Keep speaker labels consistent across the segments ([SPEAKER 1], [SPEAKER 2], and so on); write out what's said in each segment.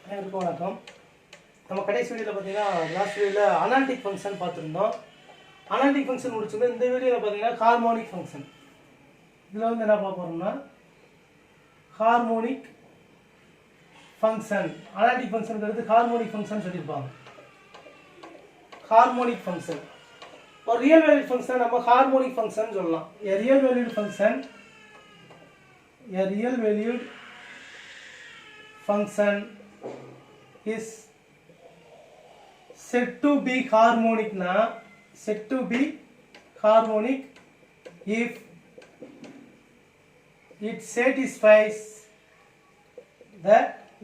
[SPEAKER 1] அனைவருக்கும் வணக்கம். நம்ம கடைசி வீடியோவில் பார்த்தீங்கன்னா லாஸ்ட் வீடியோவில் அனாலிட்டிக் ஃபங்க்ஷன் பார்த்துருந்தோம். அனாலிட்டிக் ஃபங்க்ஷன் முடிச்சுட்டு இந்த வீடியோவில் பார்த்தீங்கன்னா ஹார்மோனிக் ஃபங்க்ஷன். இதில் வந்து என்ன பார்க்க போகிறோம்னா ஹார்மோனிக் ஃபங்க்ஷன். அனாலிட்டிக் ஃபங்க்ஷனுங்கிறது ஹார்மோனிக் ஃபங்க்ஷன் சொல்லியிருப்பாங்க. ஹார்மோனிக் ஃபங்க்ஷன் ஒரு ரியல் வேல்யூட் ஃபங்க்ஷன் நம்ம ஹார்மோனிக் ஃபங்க்ஷன் சொல்லலாம். A real valued function is said to be harmonic if it satisfies the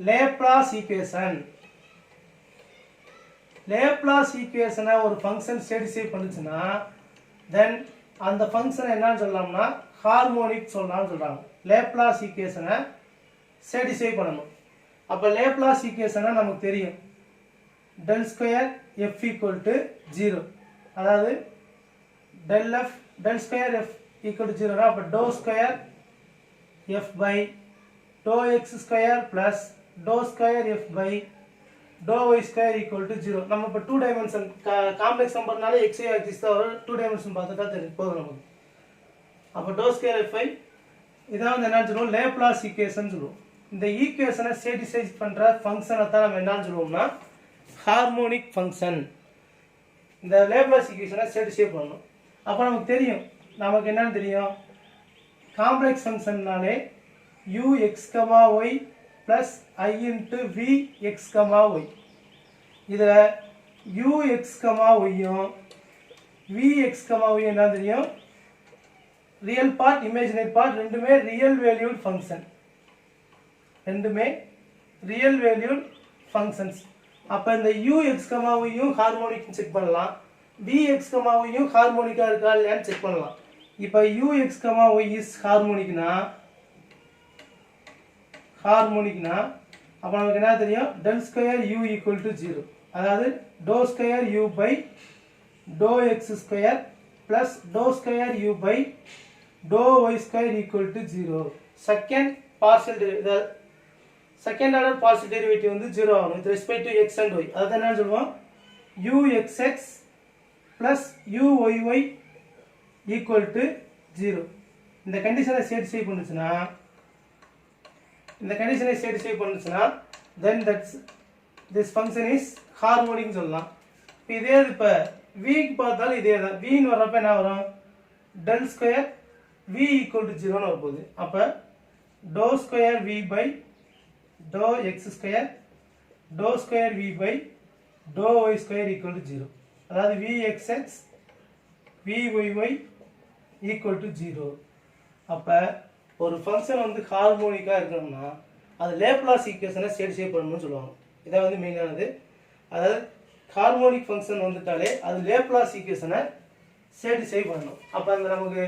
[SPEAKER 1] Laplace equation. Laplace equation ஒரு ஃபங்க்ஷன் satisfy பண்ணுச்சுன்னா then அந்த function என்னன்னு சொல்லலாம்னா ஹார்மோனிக் சொல்லலாம்னு சொல்றாங்க. Laplace equation satisfy பண்ணணும். அப்ப Laplace equation நமக்கு தெரியும். del square f equal to 0. அதாவது del square f equal to 0 அப்ப dou square f by dou x square plus dou square f by dou y square equal to 0. நம்ம இப்ப 2 dimension complex நம்பர்னால x y axis தான் வரும். 2 dimension பார்த்துட்டா தெரியும் போதும் நமக்கு. அப்ப dou square f by இதான் வந்து என்ன சொல்லுவோம் Laplace equation சொல்லுவோம். இந்த ஈக்குவேஷனை satisfy பண்ற ஃபங்க்ஷனை தான் நம்ம என்னன்னு சொல்லுவோம்னா ஹார்மோனிக் ஃபங்க்ஷன். இந்த Laplace equation satisfy பண்ணணும். அப்ப நமக்கு தெரியும் நமக்கு என்னன்னு தெரியும் complex ஃபங்க்ஷன்னாலே ux, y plus I into vx, y. இதுல ux, y vx, y என்ன தெரியும் ரியல் பார்ட் இமேஜினரி பார்ட் ரெண்டுமே ரியல் வேல்யூட் ஃபங்க்ஷன். ரெண்டுமே ரியல் வேல்யூட் ஃபங்க்ஷன்ஸ். அப்ப இந்த ux, y ஹார்மோனிக் செக் பண்ணலாம். vx, y ஹார்மோனிக்கா இருக்கா இல்லையான்னு செக் பண்ணலாம். இப்ப ux, y இஸ் ஹார்மோனிக்னா அப்ப நமக்கு என்ன தெரியும் del square u equal to 0. அதாவது dou square u by dou x square plus dou square u by dou y square equal to 0. Second order partial derivative வந்து 0 ஆகும் with respect to x and y. அத என்ன சொல்லுவோம் uxx plus uyy equal to 0. இந்த கண்டிஷனை satisfy பண்ணுச்சுனா then this function is harmonic சொல்லலாம். இதே இப்ப v க்கு பார்த்தாலும் இதே தான். v ன்னு வரப்ப என்ன வரும் del square v equal to 0 ன்னு வரப்போகுது. அப்ப dou square v by dou x square dou square v by dou y square equal to 0. அதாவது vxx vyy equal to 0. அப்ப ஒரு ஃபங்க்ஷன் வந்து ஹார்மோனிக்கா இருக்கணும்னா அது லேப்லாஸ் ஈக்குவேஷனை satisfy பண்ணணும்னு சொல்லுவாங்க. இத வந்து மெயினானது. அதாவது ஹார்மோனிக் ஃபங்க்ஷன் வந்துட்டாலே அது லேப்லாஸ் ஈக்குவேஷனை satisfy பண்ணணும். அப்ப அந்த நமக்கு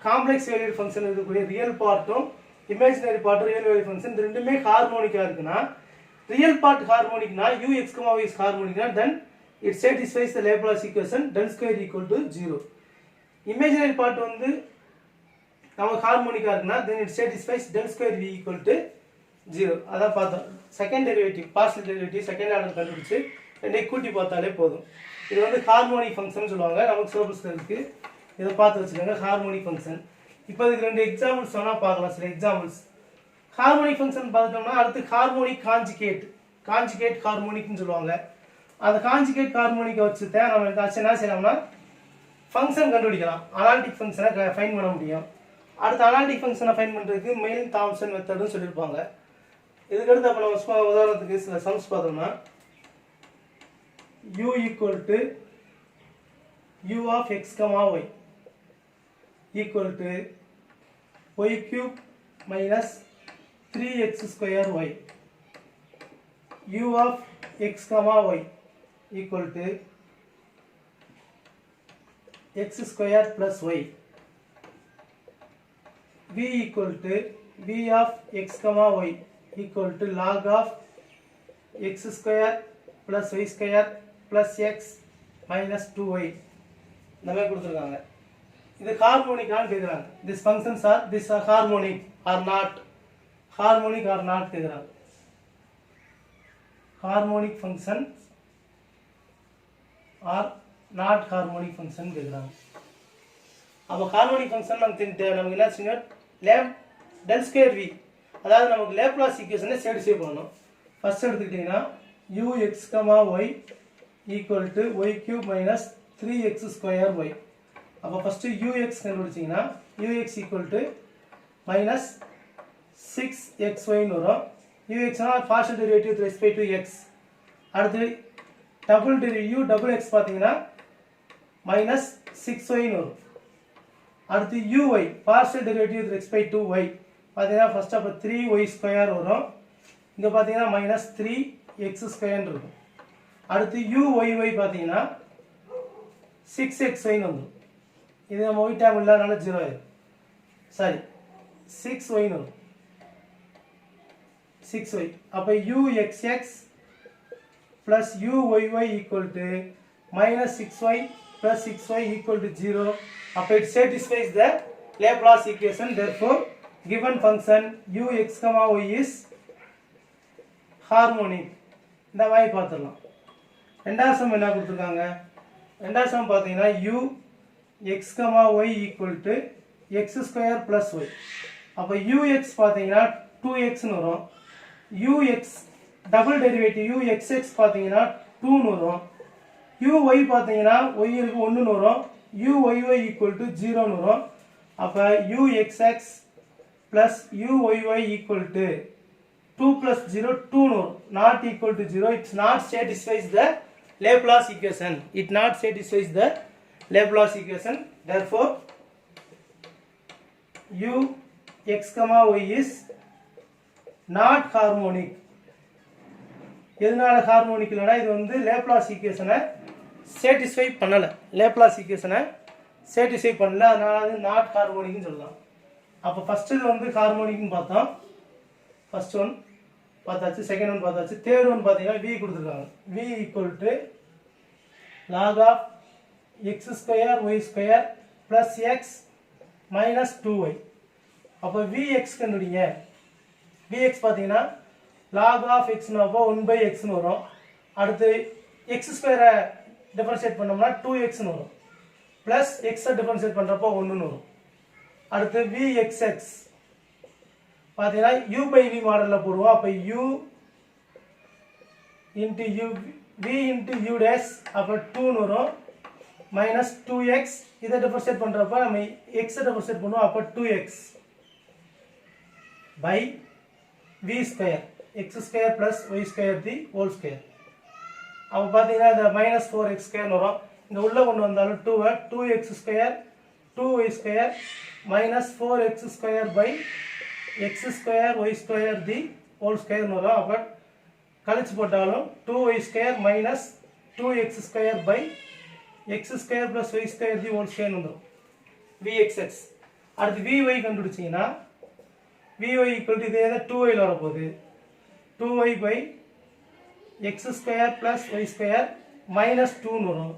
[SPEAKER 1] காம்ப்ளெக்ஸ் வேல்யூட் ஃபங்க்ஷன் இருக்கக்கூடிய ரியல் பார்ட்டும் இமேஜினரி பார்ட்டும் ரியல் வேல்யூட் ஃபங்க்ஷன் ரெண்டுமே ஹார்மோனிக்கா இருக்குனா ரியல் பார்ட் ஹார்மோனிக்னா ux, y is harmonicனா then it satisfies the Laplace equation del square equal to 0. Imaginary part வந்து நமக்கு ஹார்மோனிக்கா இருக்குனா then it satisfies del square v equal to 0. அத பார்த்தோம். Second derivative partial derivative second order கண்டுபிடிச்சு ரெண்டை கூட்டி பார்த்தாலே போதும். இது வந்து ஹார்மோனிக் ஃபங்க்ஷன் சொல்லுவாங்க. நமக்கு சிலபஸ்ல இருக்கு. இத பார்த்து வச்சுக்கோங்க ஹார்மோனிக் ஃபங்க்ஷன். இப்போ இதுக்கு ரெண்டு எக்ஸாம்பிள்ஸ் சொன்னா பார்க்கலாம். சில எக்ஸாம்பிள்ஸ் ஹார்மோனிக் ஃபங்க்ஷன் பார்த்துட்டோம்னா அடுத்து ஹார்மோனிக் கான்ஜுகேட் ஹார்மோனிக்னு சொல்லுவாங்க. அந்த கான்ஜுகேட் ஹார்மோனிக்கை வச்சு தான் நம்ம என்ன செய்யலாம்னா ஃபங்க்ஷன் கண்டுபிடிக்கலாம். அனாலிட்டிக் ஃபங்க்ஷனை ஃபைண்ட் பண்ண முடியும். அடுத்த அனாலிட்டிக் ஃபங்க்ஷனை ஃபைண்ட் பண்றதுக்கு மெயின் தாம்சன் மெத்தட்னு சொல்லியிருப்பாங்க. இதுக்கு அடுத்து அப்ப நம்ம உதாரணத்துக்கு சில சம்ஸ் பார்த்தோம்னா u equal to u of x, y equal to y cube minus 3x square y. u of x, y equal to x square plus y. v equal to v of x, y equal to log of x square plus y square plus x minus 2y. இந்த மாதிரி கொடுத்திருக்காங்க. இது ஹார்மோனிக்கான்னு கேக்குறாங்க. These functions are harmonic or not கேக்குறாங்க. Harmonic function or not harmonic function கேட்குறாங்க. அப்போ harmonic function நமக்கு என்ன செய்யணும், டெல் ஸ்கொயர் வி, அதாவது நமக்கு லேப்லாஸ் ஈக்குவேஷனை சாட்டிஸ்ஃபை பண்ணணும். ஃபர்ஸ்ட் எடுத்துக்கிட்டிங்கன்னா ux, y equal to y cube minus 3x square y. அப்போ ஃபஸ்ட்டு ux கண்டுபிடிச்சிங்கன்னா ux ஈக்குவல் டு மைனஸ் 6xyன்னு வரும். ux partial derivative with respect to x. அடுத்து டபுள் x பார்த்தீங்கன்னா மைனஸ் 6yன்னு வரும். அடுத்து uy partial derivative with respect to y பார்த்தீங்கன்னா ஃபர்ஸ்ட் அப்போ 3y ஸ்கொயர் வரும். இங்கே பார்த்தீங்கன்னா மைனஸ் 3x ஸ்கொயர்னு இருக்கும். அடுத்து uyy பார்த்தீங்கன்னா 6xyன்னு வந்துடும். இது நம்ம ஒய் டேம் இல்லாதனால 0 ஆயிடும். சாரி 6yன்னு வரும். 6y அப்போ uxx plus uyy equal to minus 6y plus 6y equal to 0. அப்போ it satisfies the Laplace equation. Therefore given function ux, y is harmonic. இந்த மாதிரி பார்த்துடலாம். ரெண்டாவது சம் என்ன கொடுத்துருக்காங்க, ரெண்டாவது சம் பார்த்தீங்கன்னா ux, y equal to x square plus y. அப்போ ux பார்த்தீங்கன்னா 2xன்னு வரும். ux டபுள் டெரிவேட்டிவ் uxx பார்த்தீங்கன்னா 2ன்னு வரும். uy பார்த்தீங்கன்னா y இருக்கு 1ன்னு வரும். uyy ஈக்குவல் டு 0ன்னு வரும். அப்போ uxx plus uyy equal to 2 plus 0 2 no, not equal to 0. It not satisfies the Laplace equation. It not satisfies the Laplace equation. Therefore ux, y is not harmonic. எதனால harmonic இல்லைனா இது வந்து Laplace ஈக்குவேஷனை satisfy பண்ணலை. Laplace ஈக்குவேஷனை satisfy பண்ணல, அதனால அது நாட் ஹார்மோனிக்னு சொல்லலாம். அப்போ ஃபஸ்ட்டு இது வந்து ஹார்மோனிக்னு பார்த்தோம். ஃபர்ஸ்ட் ஒன் பார்த்தாச்சு, செகண்ட் ஒன் பார்த்தாச்சு. தேர்ட் ஒன் பார்த்தீங்கன்னா v கொடுத்துருக்காங்க. v equal to log of x square y square plus x minus 2y. அப்போ vx கண்டுபிடிங்க. vx பார்த்தீங்கன்னா log ஆஃப் எக்ஸ்னு அப்போ 1/xன்னு வரும். அடுத்து எக்ஸ் ஸ்கொயரை டிஃபரன்ஷியேட் பண்ணோம்னா 2xன்னு வரும். ப்ளஸ் எக்ஸை டிஃபரன்ஷியேட் பண்ணுறப்போ 1ன்னு வரும். அடுத்து vxx பார்த்தீங்கன்னா u/v மாடலில் போடுவோம். அப்போ u into u v into u days அப்போ 2ன்னு வரும். மைனஸ் 2x இதை டிஃபரன்ஷியேட் பண்ணுறப்போ நம்ம எக்ஸை டிஃபரன்ஷியேட் பண்ணுவோம். அப்போ 2x by v square x square plus y square the whole square. அப்போ பார்த்தீங்கன்னா இந்த மைனஸ் 4x ஸ்கொயர்னு வரும். இங்கே உள்ளே கொண்டு வந்தாலும் 2x square 2y square minus 4x square by x square y square the whole ஸ்கொயர்னு வரும். அப்போ கழிச்சு போட்டாலும் 2y square minus 2x square by x square plus y square the whole ஸ்கொயர்னு வந்துடும் vxx. அடுத்து vy கண்டுபிடிச்சிங்கன்னா vy ஈக்குவல் டு இதே தான் 2yல வரப்போகுது. 2y by x square plus y square minus 2ன்னு வரும்.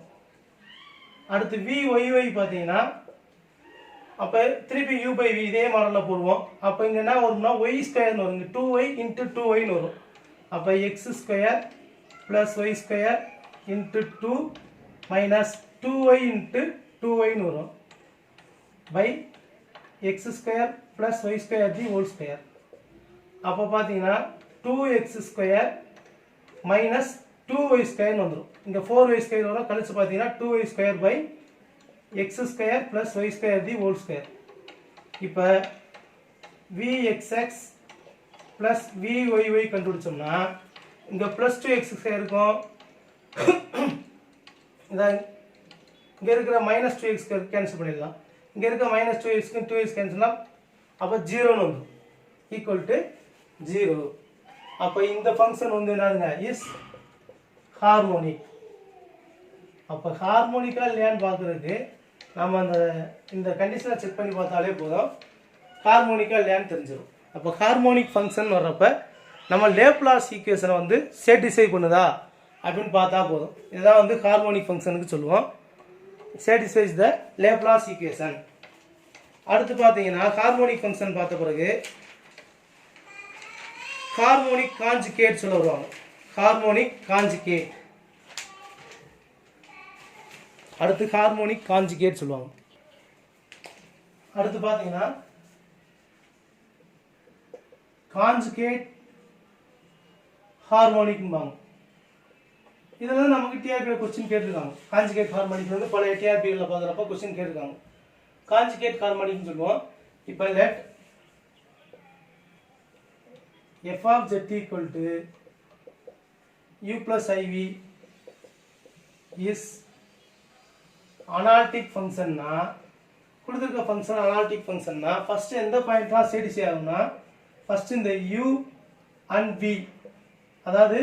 [SPEAKER 1] அடுத்து vyy பார்த்தீங்கன்னா அப்போ திருப்பி u/v இதே மாடலில் போடுவோம். அப்போ இங்கே என்ன வரும்னா ஒய் ஸ்கொயர்னு வரும். இங்கே 2y இன்ட்டு 2yன்னு வரும். அப்போ x square plus y square into 2 minus 2y into 2yன்னு வரும் by x square plus y square the whole square. அப்போ பார்த்தீங்கன்னா 2x ஸ்கொயர் மைனஸ் 2y ஸ்கொயர்னு வந்துடும். இங்கே 4y ஸ்கொயர் வரும். கழிச்சு பார்த்தீங்கன்னா 2y square by x square plus y square the whole square. இப்போ vxx ப்ளஸ் vyy கண்டுபிடிச்சோம்னா இங்கே ப்ளஸ் 2x ஸ்கொயர் இருக்கும். இதான் இங்கே இருக்கிற மைனஸ் 2x கேன்சல் பண்ணிடலாம். இங்கே இருக்க மைனஸ் 2x 2x கேன்சல்லாம் அப்போ 0ன்னு வந்துடும் ஈக்குவல் டு 0. அப்போ இந்த ஃபங்க்ஷன் வந்து என்னதுங்க இஸ் ஹார்மோனிக். அப்போ ஹார்மோனிக்கா இல்லையான்னு பார்க்குறதுக்கு நம்ம இந்த கண்டிஷனை செக் பண்ணி பார்த்தாலே போதும், ஹார்மோனிக்கா இல்லையான்னு தெரிஞ்சிடும். அப்போ ஹார்மோனிக் ஃபங்க்ஷன் வர்றப்ப நம்ம லேப்லாஸ் ஈக்குவேஷனை வந்து சாட்டிஸ்ஃபை பண்ணுதா அப்படின்னு பார்த்தா போதும். இதுதான் வந்து ஹார்மோனிக் ஃபங்க்ஷனுக்கு சொல்லுவோம், சாட்டிஸ்ஃபைஸ் த லேப்லாஸ் ஈக்குவேஷன். அடுத்து பார்த்தீங்கன்னா ஹார்மோனிக் ஃபங்க்ஷன் பார்த்த பிறகு ஹார்மோனிக் கான்ஜுகேட் சொல்ல வருவாங்க. Harmonic conjugate. அடுத்து ஹார்மோனிக் காஞ்சுகேட் சொல்லுவாங்க. அடுத்து பார்த்தீங்கன்னா காஞ்சுகேட் ஹார்மோனிக்பாங்க. இதெல்லாம் நமக்கு டிஆர்பியில் கொஸ்டின் கேட்டிருக்காங்க. காஞ்சுகேட் ஹார்மோனிக் வந்து பழைய டிஆர்பியில் பார்க்குறப்ப கொஸ்டின் கேட்டிருக்காங்க. காஞ்சுகேட் ஹார்மோனிக்னு சொல்லுவோம். இப்போ let f of z equal to u plus iv is analytic function னா கொடுத்துருக்க ஃபங்க்ஷன் அனாலிட்டிக் ஃபங்க்ஷன்னா ஃபர்ஸ்ட் எந்த பாயிண்ட்லாம் சேடிசி ஆகும்னா ஃபர்ஸ்ட் இந்த u and v, அதாவது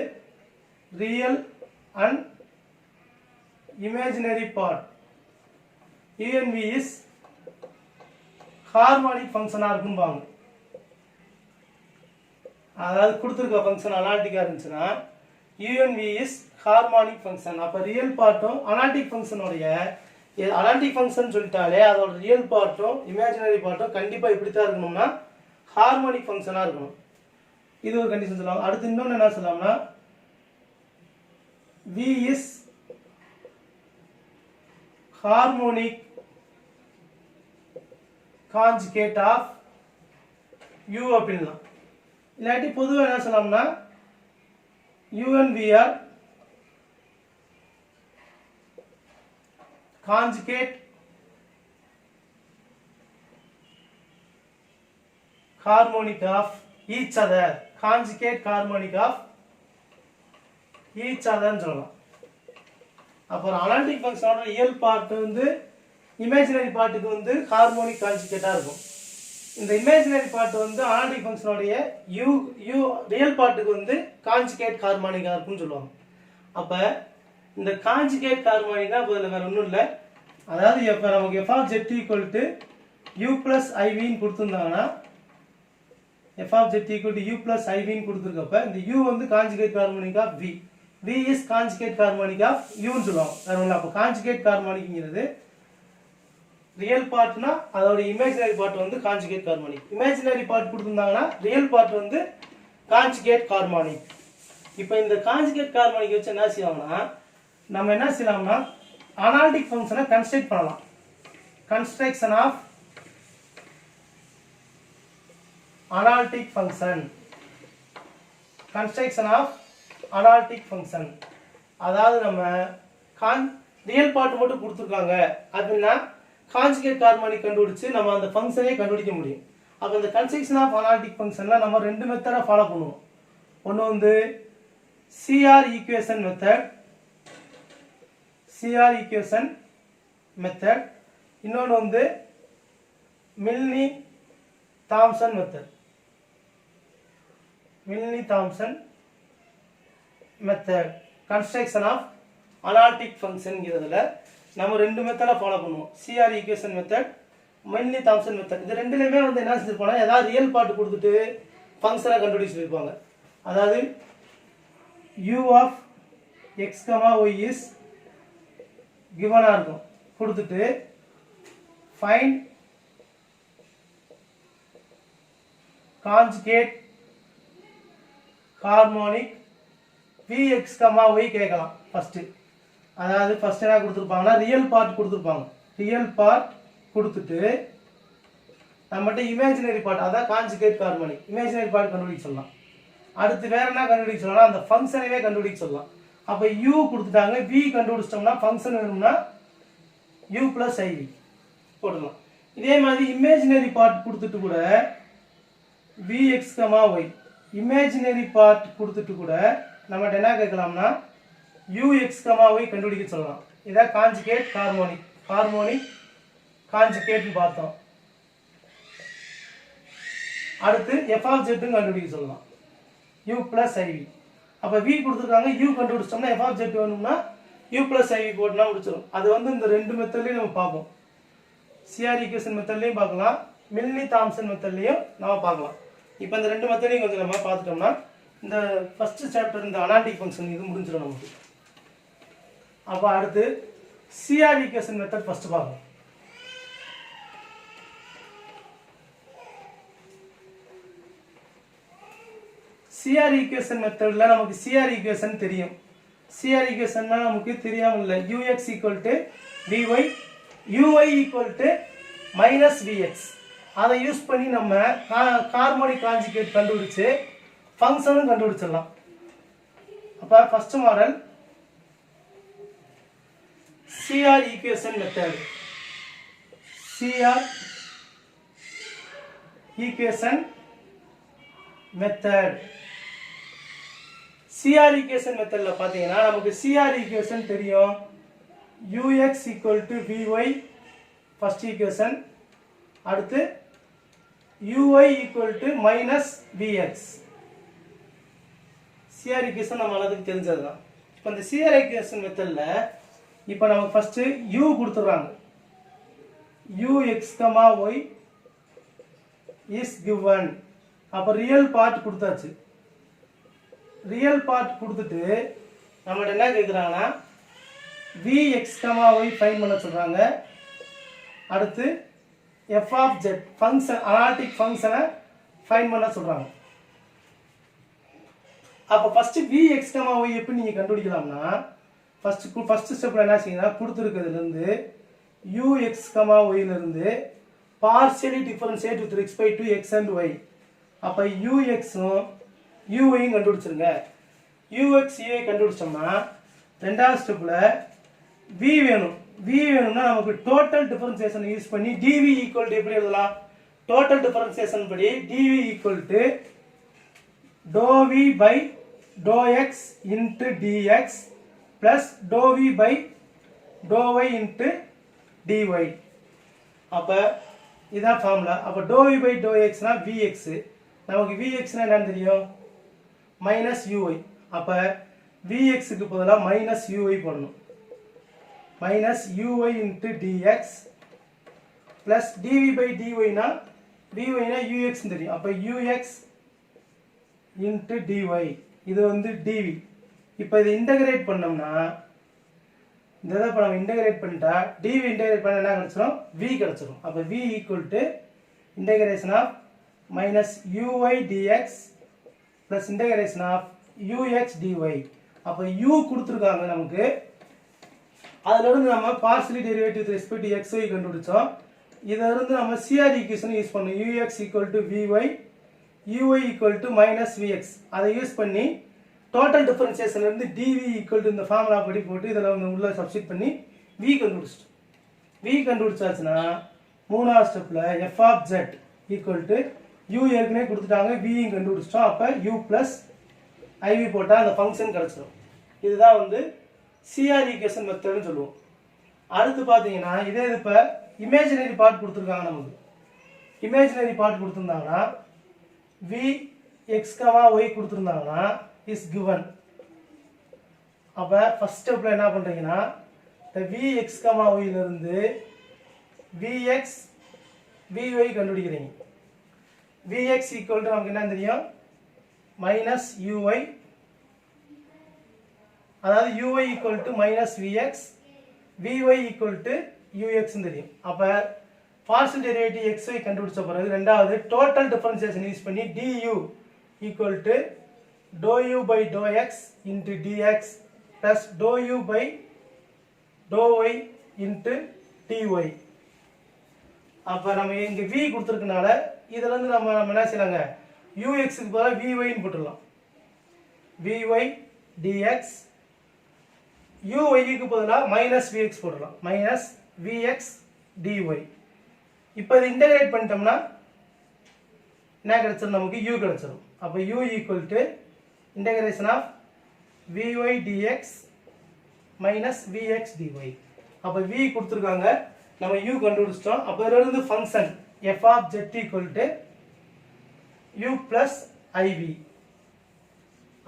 [SPEAKER 1] real and imaginary part u and v is harmonic ஃபங்க்ஷனாக இருக்கும்பாங்க. அதாவது கொடுத்துருக்க ஃபங்க்ஷன் அனாலிட்டிக்காக இருந்துச்சுன்னா u and v is harmonic function. அப்போ ரியல் பார்ட்டும் அனாலிட்டிக் ஃபங்க்ஷனுடைய அனாலிட்டிக் ஃபங்க்ஷன் சொல்லிட்டாலே அதோட ரியல் பார்ட்டும் இமேஜினரி பார்ட்டும் கண்டிப்பாக இப்படி தான் இருக்கணும்னா ஹார்மோனிக் ஃபங்க்ஷனாக இருக்கணும். இது ஒரு கண்டிஷன் சொல்லலாம். அடுத்து இன்னொன்று என்ன சொல்லலாம்னா v is harmonic conjugate of u அப்படின்லாம். இல்லாட்டி பொதுவாக என்ன சொல்லலாம்னா u and v are conjugate harmonic of each other. Conjugate harmonic of each other ன்னு சொல்லலாம். அப்புறம் அனாலிட்டிக் ஃபங்க்ஷனோட ரியல் பார்ட் வந்து இமேஜினரி பார்ட்டுக்கு வந்து ஹார்மோனிக் கான்ஜுகேட்டாக இருக்கும். இந்த இமேஜினரி பார்ட் வந்து அனாலிட்டிக் ஃபங்க்ஷனுடைய ரியல் பார்ட்டுக்கு வந்து கான்ஜுகேட் ஹார்மோனிக்காக இருக்கும்னு சொல்லுவாங்க. அப்போ இந்த கான்ஜுகேட் ஹார்மோனிக்கா இப்போ இதில் வேறு ஒன்றும் இல்லை. அதாவது இப்போ நமக்கு f of z equal to u plus iv கொடுத்துருந்தாங்கன்னா f of z equal to u plus iv கொடுத்துருக்கப்ப இந்த u வந்து conjugate harmonic of v, v is conjugate harmonic of uன்னு சொல்லுவாங்க. வேற ஒன்றும். அப்போ கான்ஜுகேட் ஹார்மோனிக்ங்கிறது ரியல் பார்ட்னா அதோட இமேஜினரி பார்ட் வந்து கான்ஜுகேட் ஹார்மோனிக். இமேஜினரி பார்ட் கொடுத்துருந்தாங்கன்னா ரியல் பார்ட் வந்து கான்ஜுகேட் ஹார்மோனிக். இப்போ இந்த கான்ஜுகேட் ஹார்மோனிக் வச்சு என்ன செய்வாங்கன்னா நம்ம என்ன செய்யலாம்னா அனாலிட்டிக் ஃபங்க்ஷனை கன்ஸ்ட்ரக்ட் பண்ணலாம். Construction of analytic function. Construction of analytic function. அதாவது நம்ம ரியல் பார்ட் மட்டும் கொடுத்துருக்காங்க அப்படின்னா கான்ஜுகேட் ஹார்மோனிக் கண்டுபிடிச்சு நம்ம அந்த ஃபங்க்ஷனே கண்டுபிடிக்க முடியும். அப்போ இந்த கன்ஸ்ட்ரக்ஷன் ஆஃப் அனாலிட்டிக் ஃபங்க்ஷனில் நம்ம ரெண்டு மெத்தடை ஃபாலோ பண்ணுவோம். ஒன்று வந்து CR equation method, CR equation method. இன்னொன்று வந்து Milne Thomson method. Milne Thomson method construction of analytic ஃபங்க்ஷன்ங்கிறதுல நம்ம ரெண்டு மெத்தடை ஃபாலோ பண்ணுவோம். CR equation method, Milne Thomson method. இது ரெண்டுலேயுமே வந்து என்ன செஞ்சிருப்பாங்க, ஏதாவது ரியல் பார்ட் கொடுத்துட்டு ஃபங்க்ஷனை கண்டுபிடிச்சிருப்பாங்க. அதாவது u of x, y is given இருக்கும் கொடுத்துட்டு find conjugate harmonic vx, y கேட்கலாம் ஃபர்ஸ்ட். அதாவது ஃபர்ஸ்ட் என்ன கொடுத்துருப்பாங்கன்னா ரியல் பார்ட் கொடுத்துருப்பாங்க. ரியல் பார்ட் கொடுத்துட்டு நம்மகிட்ட இமேஜினரி பார்ட், அதான் கான்ஜுகேட் ஹார்மோனிக், இமேஜினரி பார்ட் கண்டுபிடிக்க சொல்லலாம். அடுத்து வேற என்ன கண்டுபிடிக்க சொல்லலாம், அந்த ஃபங்க்ஷனவே கண்டுபிடிக்க சொல்லலாம். அப்போ u கொடுத்துட்டாங்க, v கண்டுபிடிச்சிட்டோம்னா ஃபங்க்ஷன் வேணும்னா u plus iv போடலாம். இதே மாதிரி இமேஜினரி பார்ட் கொடுத்துட்டு கூட vx, y இமேஜினரி பார்ட் கொடுத்துட்டு கூட நம்மகிட்ட என்ன கேட்கலாம்னா ux, y கண்டுபிடிக்க சொல்லலாம். இதான் கான்ஜுகேட் ஹார்மோனிக். ஹார்மோனிக் கான்ஜுகேட்னு பார்த்தோம். அடுத்து f of z கண்டுபிடிக்க சொல்லலாம், u plus iv. அப்போ v கொடுத்துருக்காங்க, u கண்டுபிடிச்சோம்னா f of z வேணும்னா u plus iv போட்டுனா முடிச்சிடும். அது வந்து இந்த ரெண்டு மெத்தட்லையும் நம்ம பார்ப்போம். சிஆர் ஈக்குவேஷன் மெத்தட்லையும் பார்க்கலாம், மில்னி தாம்சன் மெத்தட்லையும் நம்ம பார்க்கலாம். இப்போ இந்த ரெண்டு மெத்தடையும் கொஞ்சம் நம்ம பார்த்துட்டோம்னா இந்த ஃபர்ஸ்ட் சாப்டர் இந்த அனாலிட்டிக் ஃபங்க்ஷன் இது முடிஞ்சிடும் நமக்கு. அப்போ அடுத்து சிஆர் ஈக்குவேஷன் மெத்தட் ஃபர்ஸ்ட் பார்க்கலாம். CR ஈக்குவேஷன் மெத்தடில் நமக்கு CR ஈக்குவேஷன் தெரியும். CR ஈக்குவேஷன்னா நமக்கு தெரியாமல் இல்லை. ux equal to vy, uy equal to minus vx. அதை யூஸ் பண்ணி நம்ம ஹார்மோனிக் கான்ஜுகேட் கண்டுபிடிச்சு ஃபங்க்ஷனும் கண்டுபிடிச்சிடலாம். அப்போ first model CR equation method. CR equation method. CR equation மெத்தட்ல பாத்தீங்கன்னா நமக்கு CR ஈக்குவேஷன் தெரியும். ux equal to vy first equation. அடுத்து uy equal to minus vx. CR equation நம்ம எல்லாத்துக்கும் தெரிஞ்சதுதான். இப்போ இந்த CR ஈக்குவேஷன் மெத்தட்ல இப்போ நமக்கு ஃபர்ஸ்ட் u கொடுத்துறாங்க. ux, y is given. அப்ப ரியல் பார்ட் கொடுத்தாச்சு. ரியல் பார்ட் கொடுத்துட்டு நம்மகிட்ட என்ன கேட்குறாங்கன்னா vx, y ஃபைண்ட் பண்ண சொல்றாங்க. அடுத்து f of z function, analytic ஃபங்க்ஷனை ஃபைண்ட் பண்ண சொல்றாங்க. அப்ப ஃபர்ஸ்ட் vx, y எப்படி நீங்க கண்டுபிடிக்கலாம்னா ஃபர்ஸ்ட் ஸ்டெப்ல என்ன செய்யணும்னா கொடுத்துருக்கிறதுல இருந்து ux, y ல இருந்து partially differentiate with respect to x and y. அப்ப ux-உம் uy-யும் கண்டுபிடிச்சிருங்க. ux, uy கண்டுபிடிச்சோம்னா ரெண்டாவது ஸ்டெப்ல v வேணும். v வேணும்னா நமக்கு டோட்டல் டிஃபரன்ஷியேஷன் யூஸ் பண்ணி dv ஈக்குவல் டு எப்படி எழுதலாம்? டோட்டல் டிஃபரன்ஷியேஷன் படி dv equal to dou v by dou x into dx plus dou v by dou y into dy. அப்ப இதான் ஃபார்முலா. அப்ப dou v by dou x னா vx. நமக்கு vx னா என்னன்னு தெரியும்? Minus uy. அப்ப vx க்கு பதிலா மைனஸ் uy போடணும். Minus uy into dx plus dv by dy னா vy னா ux தெரியும். அப்ப ux into dy. இது வந்து dv. இப்போ இதை இன்டகிரேட் பண்ணோம்னா இந்த இதை நம்ம இன்டகிரேட் பண்ணிட்டா dv இன்டகிரேட் பண்ண என்ன கிடைச்சிரும்? v கிடைச்சிரும். அப்ப v equal to integration of minus uy dx plus integration of ux dy. அப்ப u கொடுத்திருக்காங்க நமக்கு. அதில இருந்து நம்ம partially derivative with respect to xy கண்டுபிடிச்சோம். இதில இருந்து நம்ம CR ஈக்குவேஷன் யூஸ் பண்ணோம். ux equal to vy, uy equal to minus vx. அதை யூஸ் பண்ணி டோட்டல் டிஃபரன்ஷியேஷன்ல இருந்து dv equal to இந்த ஃபார்முலா படி போட்டு இதல உள்ள சப்ஸ்டிட் பண்ணி v கண்டுபிடிச்சிட்டோம். v கண்டுபிடிச்சாச்சுனா மூணாவது ஸ்டெப்ல f of z equal to u ஏற்கனவே கொடுத்துட்டாங்க, v கண்டுபிடிச்சிட்டோம். அப்ப u plus iv போட்டா அந்த ஃபங்க்ஷன் கிடைச்சிடும். இதுதான் வந்து CR ஈக்குவேஷன் மெத்தட்னு சொல்லுவோம். அடுத்து பாத்தீங்கன்னா இதே இப்ப இமேஜினரி பார்ட் கொடுத்திருக்காங்க நமக்கு. இமேஜினரி பார்ட் கொடுத்திருந்தாங்கன்னா vx, y கொடுத்திருந்தாங்கன்னா is given. அப்ப ஃபர்ஸ்ட் ஸ்டெப்ல என்ன பண்றீங்கன்னா இந்த vx, y ல இருந்து vx, vy கண்டுபிடிக்கிறீங்க. vx equal to நமக்கு என்ன தெரியும்? minus uy. அதாவது uy equal to minus vx, vy equal to ux தெரியும். அப்ப பார்ஷியல் டெரிவேட்டிவ் xy கண்டுபிடிச்ச பிறகு ரெண்டாவது டோட்டல் டிஃபரன்ஷியேஷன் யூஸ் பண்ணி du equal to dou u by dou x into dx plus dou u by dou y into dy. அப்ப நம்ம இங்க v கொடுத்திருக்கனால இதல இருந்து நம்ம என்ன செய்யலாங்க? ux க்கு பதிலா vy ன்னு போட்டுறலாம். vy dx, uy க்கு பதிலா minus vx போட்டுறலாம். minus vx dy. இப்போ இத இன்டகிரேட் பண்ணிட்டோம்னா என்ன கிடைச்சிரும்? நமக்கு u கிடைச்சிரும். அப்ப u equal to integration of vy dx minus vx dy. அப்ப v கொடுத்திருக்காங்க, நம்ம u கண்டுபிடிச்சிட்டோம். அப்ப இதல இருந்து function f of z equal to u plus iv.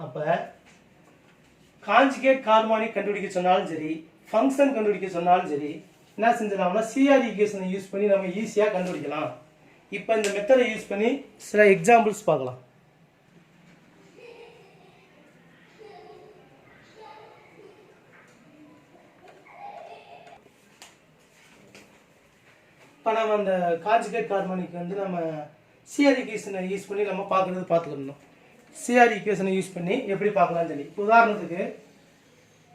[SPEAKER 1] அப்ப கான்ஜுகேட் ஹார்மோனிக் கண்டுபிடிக்க சொன்னாலும் சரி, ஃபங்க்ஷன் கண்டுபிடிக்க சொன்னாலும் சரி, என்ன செஞ்சலாம்னா CR ஈக்குவேஷனை யூஸ் பண்ணி நம்ம ஈஸியா கண்டுபிடிக்கலாம். இப்போ இந்த மெத்தடை யூஸ் பண்ணி சில எக்ஸாம்பிள்ஸ் பார்க்கலாம். இப்போ நம்ம அந்த கான்ஜுகேட் ஹார்மோனிக் வந்து நம்ம CR ஈக்குவேஷனை யூஸ் பண்ணி நம்ம பார்த்துட்டு இருந்தோம். CR ஈக்குவேஷனை யூஸ் பண்ணி எப்படி பார்க்கலாம்னு சொல்லி உதாரணத்துக்கு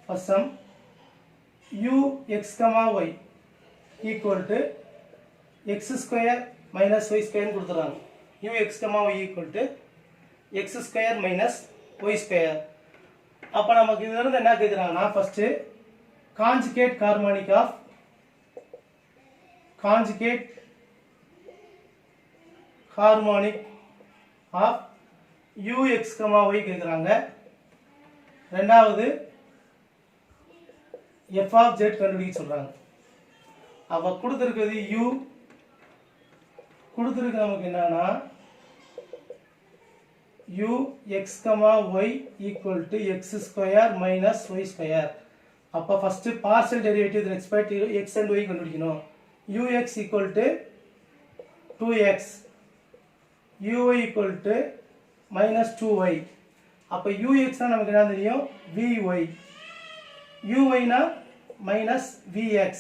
[SPEAKER 1] first sum ux, y equal to x square minus y ஸ்கொயர்னு கொடுத்துறாங்க. ux, y equal to x square minus y square. அப்போ நமக்கு இதிலிருந்து என்ன கேட்குறாங்கன்னா first conjugate harmonic of ux, y கேட்குறாங்க. ரெண்டாவது f of z கண்டுபிடிக்க சொல்றாங்க. அப்போ கொடுத்துருக்கிறது u, கொடுத்துருக்கு நமக்கு என்னன்னா ux, y equal to x square minus y square. அப்போ first partial derivative with respect to x and y கண்டுபிடிக்கணும். ux equal to 2x, uy equal to minus 2y. அப்போ ux னா நமக்கு என்ன தெரியும் vy, uy னா மைனஸ் vx.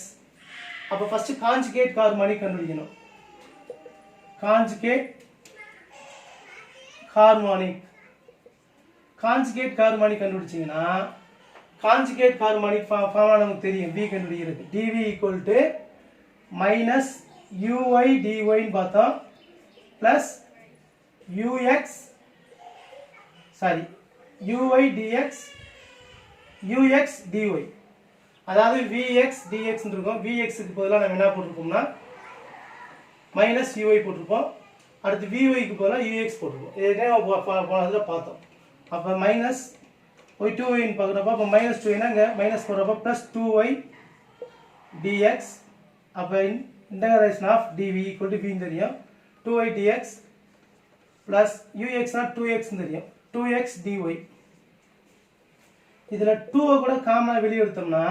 [SPEAKER 1] அப்போ first conjugate harmonic கண்டுபிடிக்கணும். காஞ்சுகேட் ஹார்மோனிக் கண்டுபிடிச்சிங்கன்னா காஞ்சுகேட் ஹார்மோனிக் ஃபார்முலா நமக்கு தெரியும். v கண்டுபிடிக்கிறது dv equal to minus uy dy பார்த்தோம் plus uy dx ux dy. அதாவது vx dx இருக்கும். vx க்கு பதிலாக நம்ம என்ன போட்டிருக்கோம்னா மைனஸ் uy போட்டிருப்போம். அடுத்து vy க்கு பதிலாக ux போட்டிருப்போம். ஏற்கனவே போனதில் பார்த்தோம். அப்போ மைனஸ் ஒய் 2y பார்க்குறப்ப அப்போ மைனஸ் 2 இங்கே மைனஸ் போடுறப்ப ப்ளஸ் 2y dx. அப்போ integration of dv equal to v தெரியும் 2y dx ப்ளஸ் uxனா 2x தெரியும் 2x dy. இதில் 2 கூட காமனாக வெளியே எடுத்தோம்னா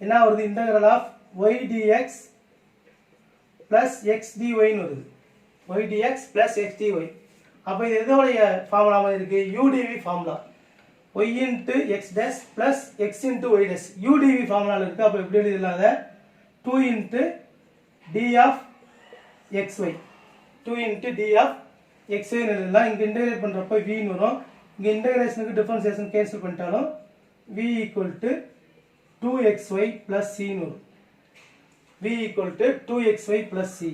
[SPEAKER 1] என்ன வருது integral of y dx plus x dyன்னு வருது. y dx plus x dy. அப்போ இது எதோடைய ஃபார்முலா இருக்குது udv formula y into x dash plus x into y dash udv ஃபார்முலாவில் இருக்குது. அப்போ எப்படி எழுதிடலாத 2 into d of xy 2 into d of xyன்னு எழுதலாம். இங்கே இன்டகிரேட் பண்ணுறப்போ வின்னு வரும். இங்கே இன்டகிரேஷனுக்கு டிஃபரன்சியேஷன் கேன்சல் பண்ணிட்டாலும் v equal to 2xy plus சின்னு வரும். v equal to 2xy plus C.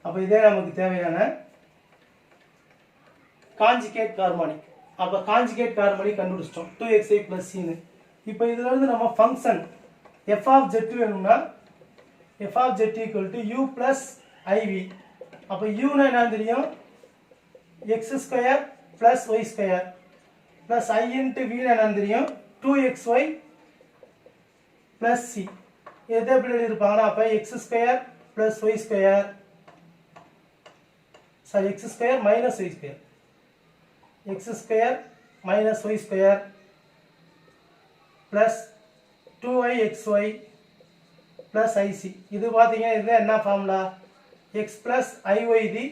[SPEAKER 1] அப்போ இதே நமக்கு தேவையான காஞ்சுகேட் ஹார்மோனிக். அப்போ காஞ்சுகேட் ஹார்மோனிக் கண்டுபிடிச்சிட்டோம் 2xy ப்ளஸ் சின்னு. இப்போ இதில் இருந்து நம்ம ஃபங்க்ஷன் f of z வேணும்னா f of z equal to u ப்ளஸ் iv. அப்போ uனா என்ன தெரியும் x square plus y square plus i into v என்ன தெரியும் 2xy ப்ளஸ் சி. எதை எப்படி எழுதியிருப்பாங்கன்னா அப்போ x square plus y square x square minus y square x square minus y square plus 2yxy plus i c. இது பார்த்தீங்கன்னா இது என்ன formula x plus iy the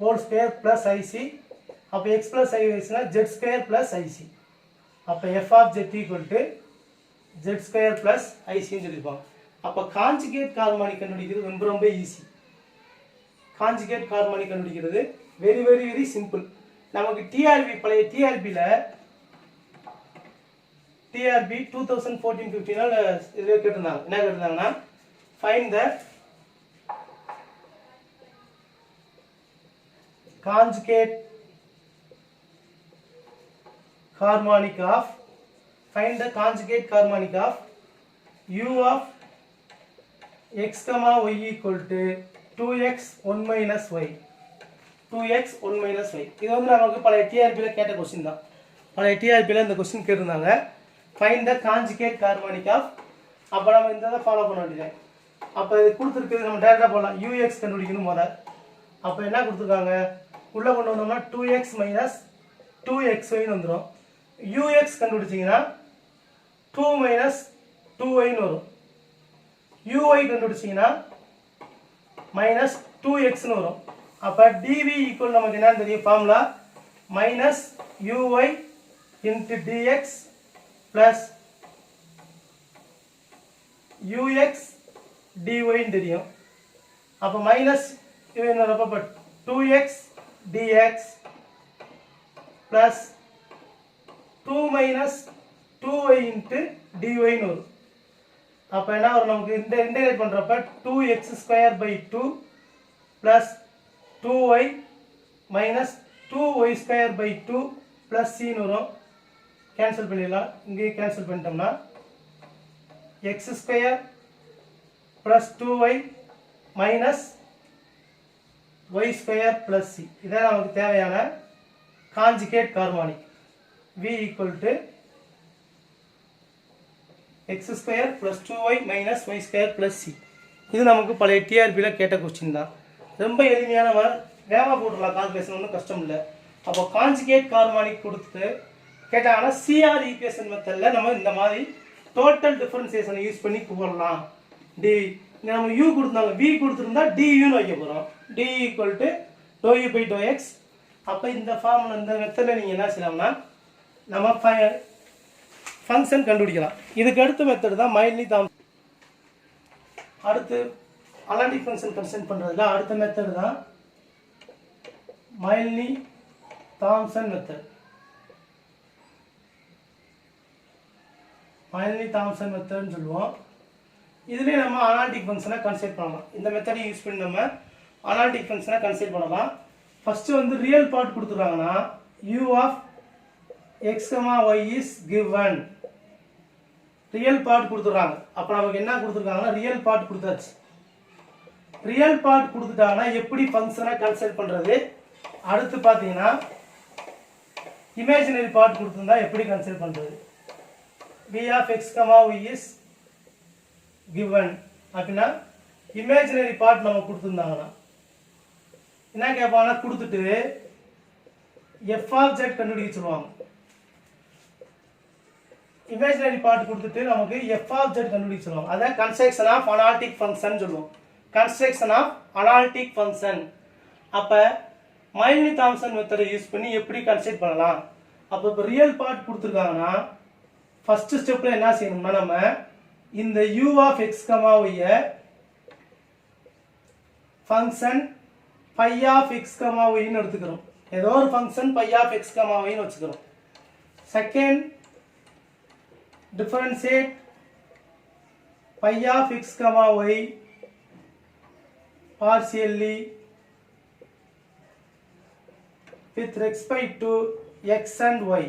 [SPEAKER 1] whole square plus i c. அப்போ x plus ஐஒய்ஸ்னா ஜெட் ஸ்கொயர் ப்ளஸ் ஐசி. அப்போ f of z equal to z square plus ஐசின்னு சொல்லியிருப்பாங்க. அப்போ காஞ்சுகேட் ஹார்மோனிக் கண்டுபிடிக்கிறது ரொம்ப ரொம்ப ஈஸி. காஞ்சுகேட் ஹார்மோனிக் கண்டுபிடிக்கிறது வெரி வெரி வெரி சிம்பிள். நமக்கு டிஆர்பி பழைய டிஆர்பியில் டிஆர்பி 2014-15 இதில் கேட்டிருந்தாங்க. என்ன கேட்டிருந்தாங்கன்னா find the conjugate harmonic of u of x, y equal to 2x 1 minus y. 2x 1 minus y. இது வந்து நமக்கு பழைய டிஆர்பியில் கேட்ட கொஸ்டின் தான். பழைய டிஆர்பியில் இந்த கொஸ்டின் கேட்டிருந்தாங்க. Find the conjugate harmonic of. அப்போ நம்ம இந்த இதை ஃபாலோ பண்ண வேண்டியது. அப்போ இது கொடுத்துருக்குது நம்ம டேரெக்டாக போகலாம். ux கண்டுபிடிக்கணும் முதல். அப்போ என்ன கொடுத்துருக்காங்க உள்ளே கொண்டு வந்தோம்னா 2x மைனஸ் 2xyன்னு வந்துடும். ux கண்டுபிடிச்சிங்கன்னா 2 மைனஸ் 2yன்னு வரும். uy கண்டுபிடிச்சிங்கன்னா மைனஸ் 2xன்னு வரும். அப்போ dv ஈக்குவல் நமக்கு என்னன்னு தெரியும் formula minus uy into dx plus ux dyன்னு தெரியும். அப்போ மைனஸ் இது என்ன 2x dx plus 2 minus 2y into dy ன்னு வரும். அப்போ என்ன வரும் நமக்கு இன்டெகிரேட் பண்ணுறப்ப 2x square by 2 plus 2y minus 2y square by 2 plus c ன்னு வரும். கேன்சல் பண்ணிடலாம். இங்கேயே கேன்சல் பண்ணிட்டோம்னா x square plus 2y minus y square plus c. இதான் நமக்கு தேவையான conjugate harmonic. v equal to x square plus 2y minus y square plus c. இது நமக்கு பழைய டிஆர்பியில் கேட்ட கொஸ்டின் தான். ரொம்ப எளிமையான வேகமாக போட்டுடலாம், கால்குலேஷன் ஒன்றும் கஷ்டம் இல்லை. அப்போ காஞ்சுகேட் ஹார்மோனிக் கொடுத்துட்டு கேட்டாங்கன்னா சிஆர் ஈக்குவேஷன் மெத்தடில் நம்ம இந்த மாதிரி டோட்டல் டிஃபரன்சியேஷனை யூஸ் பண்ணி போடலாம். டி நம்ம யூ கொடுத்தாங்க, வி கொடுத்துருந்தா டியூன்னு வைக்க போகிறோம். D equal to do u by do x. அப்போ இந்த ஃபார்மில் இந்த மெத்தடில் நீங்கள் என்ன செய்யலாம்னா நம்ம ஃபங்க்ஷன் கண்டுபிடிக்கலாம். இதுக்கு அடுத்த மெத்தட் தான் மைல்ட்லி தாம்சன். அடுத்து அனாலிட்டிக் ஃபங்க்ஷன் கன்ஸ்ட்ரக்ட் பண்ணுறதுல அடுத்த மெத்தட் தான் Milne Thomson method. Milne Thomson மெத்தட்னு சொல்லுவோம். இதுலேயே நம்ம அனாலிட்டிக் ஃபங்க்ஷனை கன்ஸ்ட்ரக்ட் பண்ணலாம். இந்த மெத்தடை யூஸ் பண்ணி நம்ம அனாலிட்டிக் ஃபங்க்ஷனை கன்ஸ்ட்ரக்ட் பண்ணலாம். ஃபஸ்ட்டு வந்து ரியல் பார்ட் கொடுத்துருக்காங்கன்னா u of x, y is given. Real part கொடுத்துருக்காங்க. அப்போ நமக்கு என்ன கொடுத்துருக்காங்கன்னா ரியல் பார்ட் கொடுத்தாச்சு. ரியல் பார்ட் கொடுத்துட்டாங்கன்னா எப்படி ஃபங்க்ஷனை கன்ஸ்ட்ரக்ட் பண்ணுறது. அடுத்து பார்த்தீங்கன்னா இமேஜினரி பார்ட் கொடுத்துருந்தா எப்படி கன்ஸ்ட்ரக்ட் பண்ணுறது. v of x, y is given அப்படின்னா இமேஜினரி பார்ட் நம்ம கொடுத்துருந்தாங்கன்னா என்ன கேட்பாங்கன்னா கொடுத்துட்டு f of z கண்டுபிடிக்க சொல்லுவாங்க. இமேஜினரி பார்ட் கொடுத்துட்டு நமக்கு f of z கண்டுபிடிக்க சொல்லுவாங்க. அதான் கன்ஸ்ட்ரக்ஷன் ஆஃப் அனாலிட்டிக் ஃபங்க்ஷன் சொல்லுவோம். Construction of analytic function. அப்போ மைல்ட்லி தாம்சன் மெத்தடை யூஸ் பண்ணி எப்படி கன்ஸ்ட்ரக்ட் பண்ணலாம். அப்போ இப்போ ரியல் பார்ட் கொடுத்துருக்காங்கன்னா ஃபர்ஸ்ட் ஸ்டெப்பில் என்ன செய்யணும்னா நம்ம இந்த u of x, y function phi of x, y ன்னு எடுத்துக்கிறோம். ஏதோ ஒரு function phi of x, y ன்னு வச்சுக்கிறோம். Second differentiate phi of x, y partially with respect to x and y.